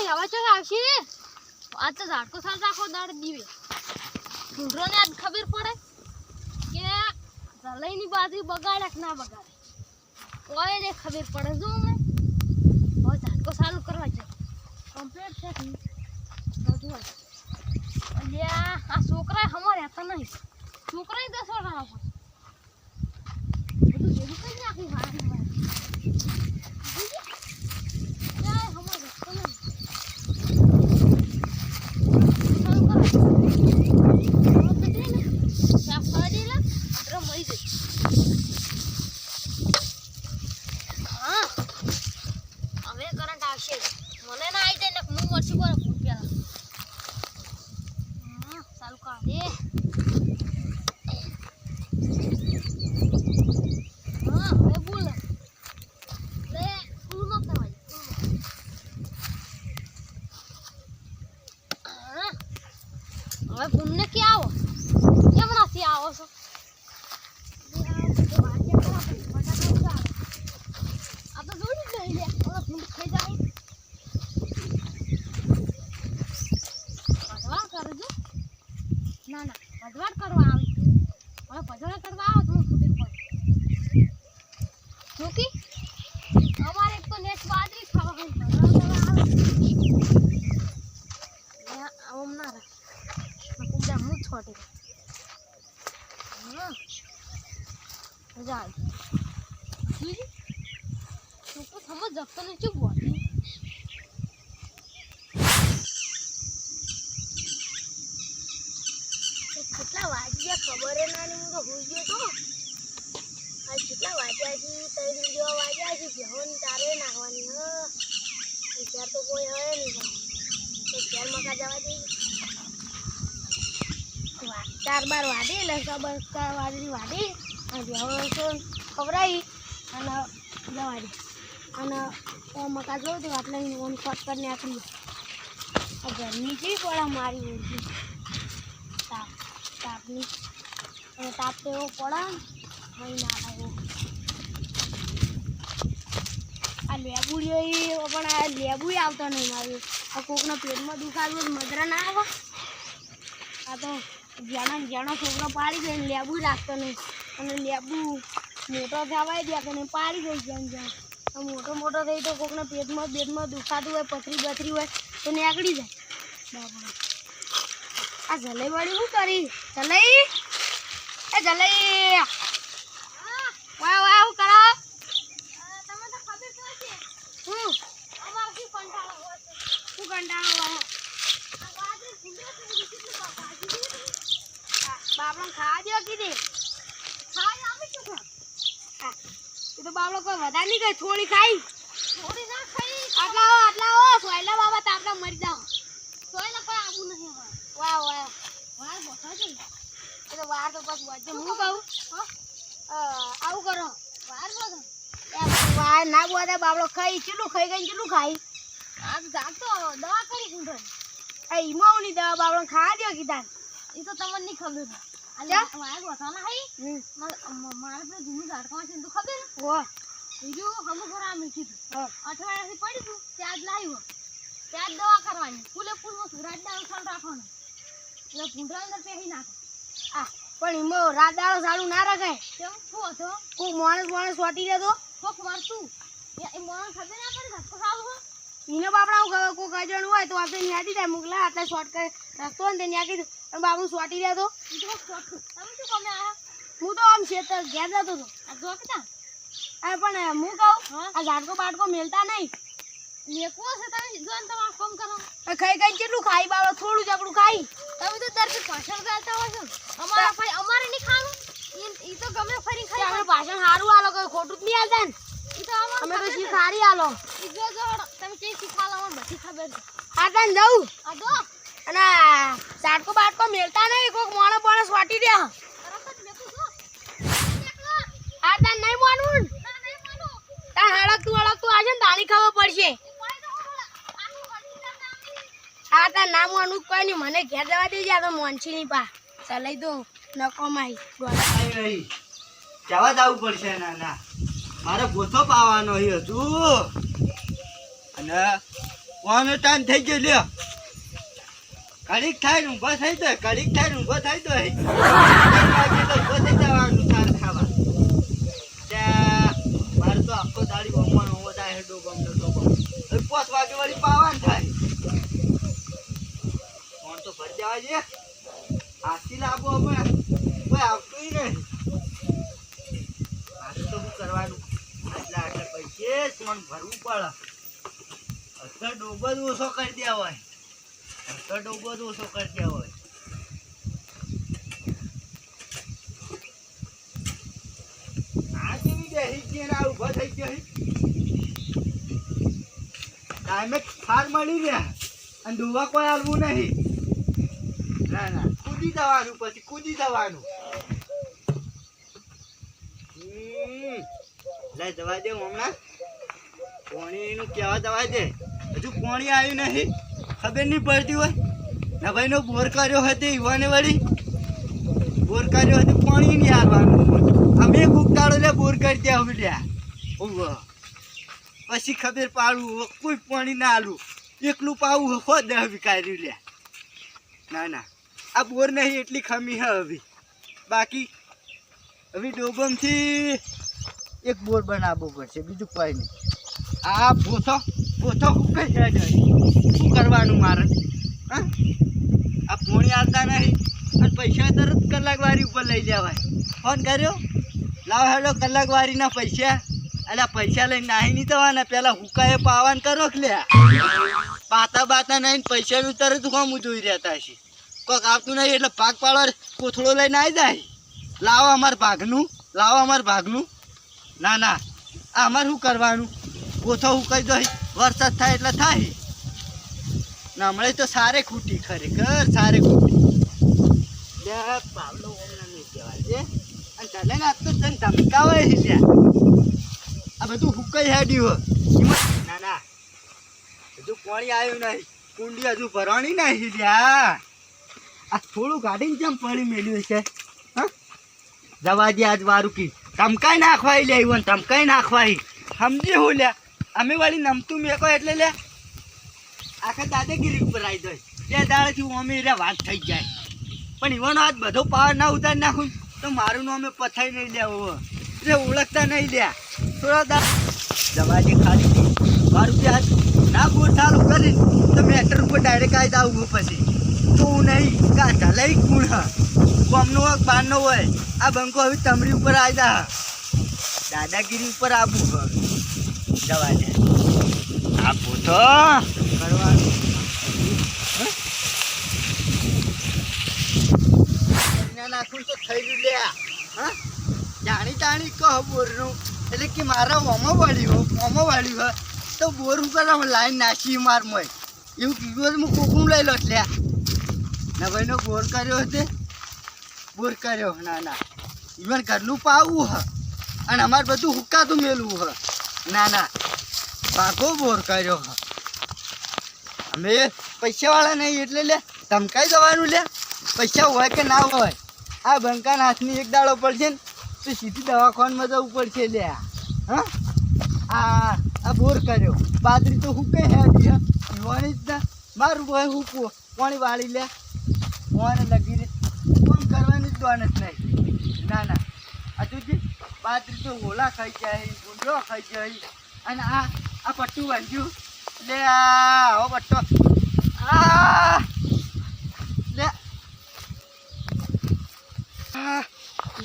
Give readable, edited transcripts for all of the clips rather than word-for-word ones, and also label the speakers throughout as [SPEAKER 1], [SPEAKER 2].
[SPEAKER 1] હવે ચો આવશે આ તો ઝાટકો સાલ રાખો દાડ દીવે ઢૂંઢરોને આજ ખબર પડે કે જલઈની બાજુ બગાડે કે ના બગાડે કોઈ ને ખબર પડે જો અમે હવે ઝાટકો ચાલુ કરવા છે કમ્પ્લીટ છે બધું અલ્યા આ છોકરા હમારે હતા નહીં છોકરાએ 10 વાર રાખો બધું ભેગું કરી નાખી વારી મને ના આવી જાય ને હું વર્ષી પર ફોન પેલા ચાલુ કર દે હવે બોલ લે ફૂલ નો કરવાય હવે ફોન ને કે આવો કેમ નથી આવો છો આ તો જોડી દઈ લે હવે ફોન ખાઈ જાય ના ના ભજવાડ કરવા આવી હવે ભજવાડ કરવા આવો તો ખબર પડે જોકી અમારે એક તો નેટ બાજરી ખાવા હોય ભજવાડ કરવા આવે આમ ના રાખ નકુડા હું છોટી મજા આવી તું તો સમજ જતો ને ચૂપ બોલી કેટલા વાગ્યા ખબર ના હું તો હોઈ ગયો તો આ કેટલા વાગ્યા છે 3 જેવા વાગ્યા છે બેહોની તારે નાખવાની ત્યાર તો કોઈ હવે નહીં તો ચાર મકા જવા દે 4 બાર વાડી એટલે 4 વાડી વાડી અને બેહો તો ખવડાવી અને જવા દે અને મકા જોઉં તો આટલે ઓન કટ કરીને આખરી ગરમી છે પણ મારી ઓછી તાપની અને તાપ તો એવો પડે મહિના આવ્યો આ લેબુડીઓ પણ આ લેબુ આવતો નહીં મારું આ કોકના પેટમાં દુખાતું મજરા ના આવે આ તો જ્યાંનો છોકરો પાડી જાય ને લેબુ રાખતો નહીં અને લેબુ મોટો થવાય દે કે નહીં પાડી જાય જ્યાં મોટો થઈ તો કોકના પેટમાં દુખાતું હોય પથરી બથરી હોય તો નીકળી જાય બાપા આ જલઈ વાળી શું કરી જલઈ એ જલઈ વાહ વાહ શું કરો તમે તો ખબર તો છે અમાર શું કંટાળો હોય શું કંટાળો હોય આ વાદે ભૂલે કેટલું પાપાજી બાપડો ખાવા દો કીધી ખાઈ આવી શું ખા એ તો બાપડો કોઈ વધારે નહીં ગઈ થોડી ખાઈ થોડી ના ખાઈ આટલા સોયલા બાબા તાપડા મરી જાવ સોયલા કોઈ આવું નહીં હોય વાહ વાહ વાર બોથા છે એ તો વાર તો બસ વજે હું કહું આવું કરો વાર બોથા એ વાર ના બોથા બાબડો ખાઈ કેટલું ખાઈ ગઈ કેટલું ખાઈ આ જાતો દવા કરી ગુંડન એ ઈમાઉની દવા બાબડો ખાવા દો કીધા એ તો તમને નહીં ખબર અલ્યા વાર બોથા ના ખાઈ મારે પેલું જૂનું ઝાડકામાં છે તો ખબર હો બીજું હમ ઘરા મીઠી અઠવાડિયાથી પડી તું ત્યાં જ લાવ્યો ત્યાં જ દવા કરવાની ફૂલે ફૂલમાં રાત દાળ ચાલુ રાખવાનું એટલે ભૂંડરા અંદર પહેરી નાખો પણ એમાં રાત દાળ ચાલુ ના રખાય કેમ શું હતો કોક માણસ વાટી દેતો કોક મારતું એ માણસ ખબર ના પડે ધક્કો ચાલુ હો એને બાપડા હું ખબર કોક અજણ હોય તો આપણે ન્યાદી જાય મોકલા આટલે શોર્ટ કરે રસ્તો ને તે ન્યા કીધું અને બાપડું સ્વાટી દેતો તમે શું કમે આયા હું તો આમ ખેતર ઘેર જતો હતો આ જો કેતા પણ હું કહું આ ઝાડકો બાટકો મેલતા નહીં લેકવો છે તમે જોન તમાર કામ કરો ખાઈ ગઈ કેટલું ખાઈ બાળો થોડું જ આપણું ખાઈ તમે તો તરફી પાછળ ગાલતા હો છો અમારે નહીં ખાવું ઈ તો ગમે ફરી ખાઈ આપણે પાછળ સારું આલો કોઈ ખોટું જ નહીં આલતા ને ઈ તો અમે તો શી ખારી આલો ઈ જો તમે કે શી ખાલા મને બધી ખબર છે આ તન જાઉં આ જો અને ઝાડકો બાટકો મેલતા નહીં કોક માણસ વાટી દે તરત જ મેકું જો આ તન નહીં માનવું તાર હળકતું આજે ને તાળી ખબર પડશે આ તાર નામ અનુક કોઈ નહીં મને ઘેર જવા દેજે આ તો મોનસી ની પા ચલાઈ દો નકોમાઈ
[SPEAKER 2] જવા જવું પડશે ના મારે ગોથો પાવાનો હજુ અને કોનો ટાઈમ થઈ ગયો લ્યો કડીક થાય ને ઊભો થઈ જાય કડીક થાય ને ઊભો થઈ જાય ઊભો થઈ જવાનું સાર ખાવા મારે તો આખો દાડી બમવાનો હોવો થાય ડોબમ ને ડોબમ 5 વાગે વળી પાવાન થાય ફોન તો ભરી દેવા છે આથી લાવો અમે કોઈ આવતું નહીં આજે તો શું કરવાનું આટલા પૈસે ફોન ભરવું પડે અત્યારે ડોબો જ ઓછો કરી દે હોય અત્યારે ડોબો જ ઓછો કરી દે હોય આ કેવી બેસી ગઈ ને ઉભો થઈ ગયો ટાઈમે ફાર મળી રહ્યા અને ડોબા કોઈ આવવું નહીં ના ના કૂદી જવાનું પછી કૂદી જવાનું લે જવા દે હમણાં પાણીનું કહેવા જવા દે હજુ પાણી આવ્યું નહીં ખબર નહીં પડતી હોય ના ભાઈનો બોર કર્યો હતો યુવાને વળી બોર કર્યો હતો પાણી નહીં આવવાનું અમે ગુપ્તાળો લે બોર કરી દે હવે લ્યા પછી ખબર પાડવું કોઈ પાણી ના આલું એકલું પાવું હો દે હવે કાઢ્યું લ્યા ના ના આ બોર નહીં એટલી ખમી હે હવે બાકી હવે ડોબમથી એક બોર બનાવવો પડશે બીજું કોઈ નહીં આ ભોથો ભોથો કઈ જાય શું કરવાનું મારે હા આ પોણી આવતા નહીં અને પૈસા તરત કલાકવારી ઉપર લઈ લેવાય ફોન કર્યો લાવ હેડો કલાકવારીના પૈસા અલ્યા પૈસા લઈને નાહી નહીં થવાના પેલા હુકાએ પાવાન કરો કે લ્યા પાતા બાતા નહીં પૈસાનું તરત કોમ જોઈ રહેતા છે કોઈક આવતું નહીં એટલે ભાગ પાડવા કોથળો લઈને આવી જાય લાવો અમાર ભાગનું ના ના આ અમારે શું કરવાનું કોથો હુકાઈ દઈ વરસાદ થાય એટલે થાય ના મળે તો સારે ખૂટી ખરેખર સારે ખૂટી પાવલો નહીં કહેવાય છે અને ચાલે ને આજ તો તને ધમકાવે છે ત્યાં આ બધું હુકાઈ હેડ્યું ના ના હજુ પાણી આવ્યું નહીં કુંડી હજુ ભરવાની નહીં ત્યાં આ થોડું ગાડીને જેમ પડી મેળ્યું છે હા જવા દે આજ વારું કી ધમકાઈ નાખવાય લે ઈવન ધમકાઈ નાખવાય સમજી હું લ્યા અમે વાળી નમતું મેકો એટલે લે આખા દાદાગીરી ઉપર આવી જાય 2 દાડાથી અમે રે વાત થઈ જાય પણ ઈવન આજ બધો પાવર ના ઉતારી નાખું તો મારું નામ અમે પથાઈ નહીં લેવો એટલે ઓળખતા નહીં લ્યા થોડા જવા દે ખાલી મારું કે આજ ના બોર ચાલુ કરીને તો મેટર ઉપર ડાયરેક્ટ આવી જાવ પછી તો હું નહીં કાંઠા લઈ કુણ હા કોમનો હોય બારનો હોય આ બંકો હવે તમરી ઉપર આવી જા દાદાગીરી ઉપર આવું જવા દે આપું તો કરવાનું નાખું તો થઈ ગયું લ્યા હા જાણી કહો બોરનું એટલે કે મારા ઓમો વાળ્યું હોય તો બોર હું કરવા લાઈન નાખી માર મોય એવું કીધું હું કોકું લઈ લો લ્યા ના ભાઈનો બોર કર્યો ના ના ઈવન ઘરનું પાવું હ અને અમારે બધું હુકાતું મેળવું હ ના ના ભાગો બોર કર્યો હ અમે પૈસાવાળા નહીં એટલે લે ધમકાઈ જવાનું લે પૈસા હોય કે ના હોય આ બંકાના હાથની એક દાડો પડશે ને તો સીધી દવાખાનામાં જવું પડશે લે હા આ બોર કર્યો પાદરી તો હુકાઈ હેડી યુવાની જ ના મારું ભાઈ હુકવો પાણી વાળી લે કોને લગી રે કોમ કરવાની જ દોન જ નહીં ના ના હજુજી પાદરી તો ઓલા ખાઈ જાય ગુંડો ખાઈ જાય અને આ પટ્ટું વાંચ્યું લે આવો પટ્ટો લે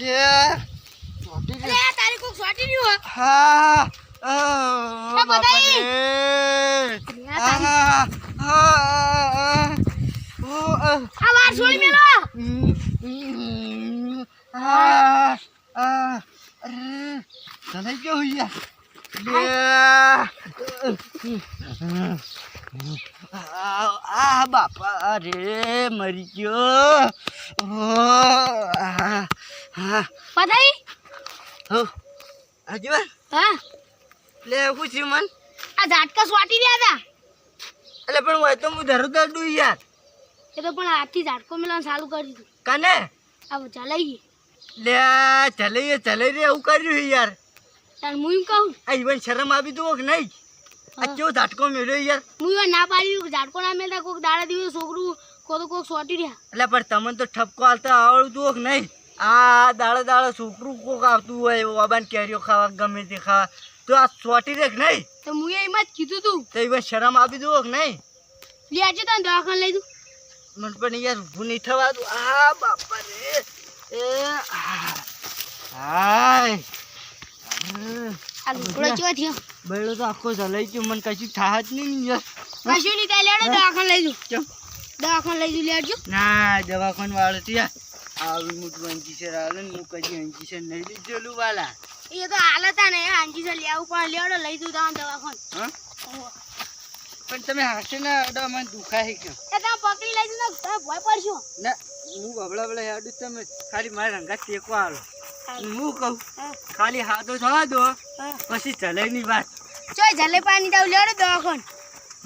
[SPEAKER 2] લે
[SPEAKER 1] તારી કોક સોટી રહ્યું
[SPEAKER 2] હા
[SPEAKER 1] આ વાર છોડી મેલો
[SPEAKER 2] ચલાઈ ગયો યાર બાપા અરે મરી ગયો
[SPEAKER 1] પતાઈ
[SPEAKER 2] હો હજી
[SPEAKER 1] હા
[SPEAKER 2] લે હું છું મન
[SPEAKER 1] આ ઝાટકા સોટી રહ્યા હતા
[SPEAKER 2] એટલે પણ હોય તો હું ધરું દઉં યાર
[SPEAKER 1] એ તો પણ હાથથી ઝાટકો મેળવાનું ચાલુ કરી દીધું
[SPEAKER 2] કને
[SPEAKER 1] આ ચલાઈ ગઈ
[SPEAKER 2] લે ચલાઈ રે એવું કર્યું યાર
[SPEAKER 1] તાર હું એમ કહું
[SPEAKER 2] આ ઈવન શરમ આપી દો કે નહીં આ કેવો ઝાટકો મેળ્યો યાર.
[SPEAKER 1] હું યો ના પાડી ઝાટકો ના મેલતા કોક દાડા દિવસ છોકરું કોક સોટી રહ્યા.
[SPEAKER 2] એટલે પણ તમને તો ઠપકો હાલતા આવડતું હોય કે નહીં? આ દાડે છોકરું કોક આવતું હોય બાબાને કેરીઓ ખાવા ગમે તે ખાવા તો આ સોટી રે કે નહીં?
[SPEAKER 1] તો હું એમ જ કીધું તું
[SPEAKER 2] તો એમાં શરમ આપી દો કે નહીં?
[SPEAKER 1] લે આજે તને દવાખાને લઈ દઉં.
[SPEAKER 2] મને પણ યાર ઊભું નહીં થવાતું. આ બાપા રે એ હાય
[SPEAKER 1] આ લુગડો ચેવો થયો?
[SPEAKER 2] બેડો તો આખો જલાઈ ગયો. મને કશું થાત નહીં યાર.
[SPEAKER 1] કશું નહીં થાય લેડો દવાખાને લઈ દઉં.
[SPEAKER 2] કેમ?
[SPEAKER 1] દવાખાને લઈ દઉં લેડજો.
[SPEAKER 2] ના દવાખાન વાળો તો યાર આવી મોટું અંજીસર આવે ને હું કદી અંજીસર નહીં લીધેલું વાલા.
[SPEAKER 1] એ તો હાલતા ને આંજી છે લેવું પણ લેડો લઈ દઉં તમને દવાખાને.
[SPEAKER 2] હા પણ તમે હાથે ના અડો મને દુખાય કેમ?
[SPEAKER 1] એ તમે પકડી લઈ દઉં ને તમે ભય પડશો.
[SPEAKER 2] ના હું બબડા હેડું તમે ખાલી મારા રંગા ટેકો આલો. હું કહું
[SPEAKER 1] હા.
[SPEAKER 2] ખાલી હાથો થવા દો
[SPEAKER 1] હા.
[SPEAKER 2] પછી ચલે ની વાત.
[SPEAKER 1] ચોય જલે પાણી દાવ લેડો દવાખાને.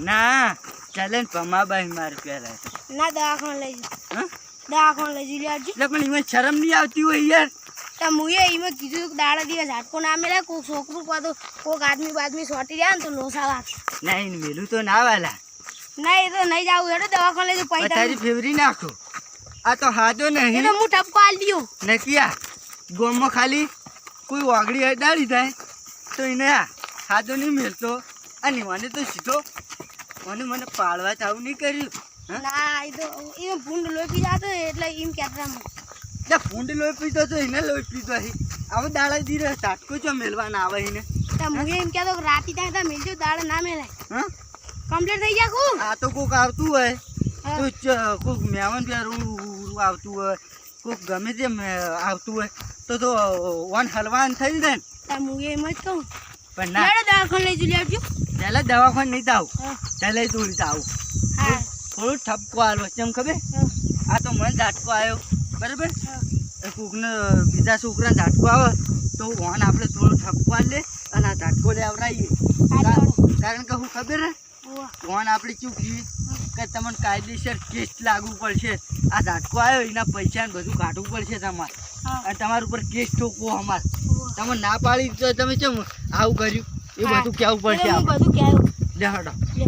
[SPEAKER 2] ના ચલે ને પમાબાઈ મારે પહેલા.
[SPEAKER 1] ના દવાખાને લઈ દઉં.
[SPEAKER 2] હા
[SPEAKER 1] દવાખાને લઈ દઉં લેડજો.
[SPEAKER 2] એટલે પણ એમાં શરમ નહીં આવતી હોય યાર.
[SPEAKER 1] તો હું એમાં કીધું કે દાડા દિવસ ઝાટકો ના મેળે કોક છોકરું કાં કોક આદમી સોટી રહ્યા ને તો લોસા વાગે.
[SPEAKER 2] નહીં મેલું તો ના વાલા.
[SPEAKER 1] ના એ તો નહીં જાવું હેડો દવાખાને લઈ દઉં પૈસા.
[SPEAKER 2] તારી ફેવરી નાખો. આ તો હાથો
[SPEAKER 1] એ
[SPEAKER 2] નહીં
[SPEAKER 1] તો હું ઠપકો આલી દઉં.
[SPEAKER 2] નક્કી ગોમમાં ખાલી કોઈ વાગડી હડાડી થાય તો એને હાથો નહીં મેળતો અને મને તો સીધો મને પાડવા ચાવું નહીં કર્યું. હા
[SPEAKER 1] ના એ તો એ ભૂંડ લોહી પી જાતો એટલે એમ કહેતા હું.
[SPEAKER 2] એટલે ફૂંડ લોહી પીતો તો એને લોહી પીતો અહીં હવે દાડા દીધે ઝાટકો ચો મેળવાના આવે એને.
[SPEAKER 1] તો હું એમ કહેતો કે રાતી ત્યાં મેળજો દાડા ના મેળાય.
[SPEAKER 2] હા
[SPEAKER 1] કમ્પ્લીટ થઈ ગયા કું.
[SPEAKER 2] આ તો કોક આવતું હોય
[SPEAKER 1] હા.
[SPEAKER 2] તો કોક મહેમાન પ્યારું આવતું હોય કોક ગમે તે આવતું હોય તો વન હલવાન થઈ જાય ને.
[SPEAKER 1] તો હું એમ જ કહું
[SPEAKER 2] પણ ના
[SPEAKER 1] લેડો દવાખાને લઈ જુ લેજો.
[SPEAKER 2] પહેલા દવાખાને નહીં જાવ
[SPEAKER 1] હા.
[SPEAKER 2] પહેલા થોડી જાવ
[SPEAKER 1] હા.
[SPEAKER 2] થોડું ઠપકો આવ્યો કેમ ખબર?
[SPEAKER 1] હા.
[SPEAKER 2] આ તો મને ઝાટકો આવ્યો બરાબર.
[SPEAKER 1] હા.
[SPEAKER 2] કોકને બીજા છોકરાને ઝાટકો આવે તો વાન આપણે થોડો ઠપકો લે અને આ ઝાટકો લેવડાવીએ. કારણ કે હું ખબર ને
[SPEAKER 1] ઉવ્વ.
[SPEAKER 2] વાન આપણે શું કહીએ કે તમને કાયદેસર કેસ લાગવું પડશે. આ ઝાટકો આવ્યો એના પૈસા ને બધું કાઢવું પડશે તમારે
[SPEAKER 1] હા.
[SPEAKER 2] અને તમારા ઉપર કેસ ઠોકવો અમારે.
[SPEAKER 1] ઉવ્વ.
[SPEAKER 2] તમે ના પાડી તો તમે કેમ આવું કર્યું એ
[SPEAKER 1] હા.
[SPEAKER 2] બધું કહેવું પડશે
[SPEAKER 1] એટલે હું
[SPEAKER 2] આપણે.
[SPEAKER 1] બધું કહેવું.
[SPEAKER 2] લે હડો.
[SPEAKER 1] લે.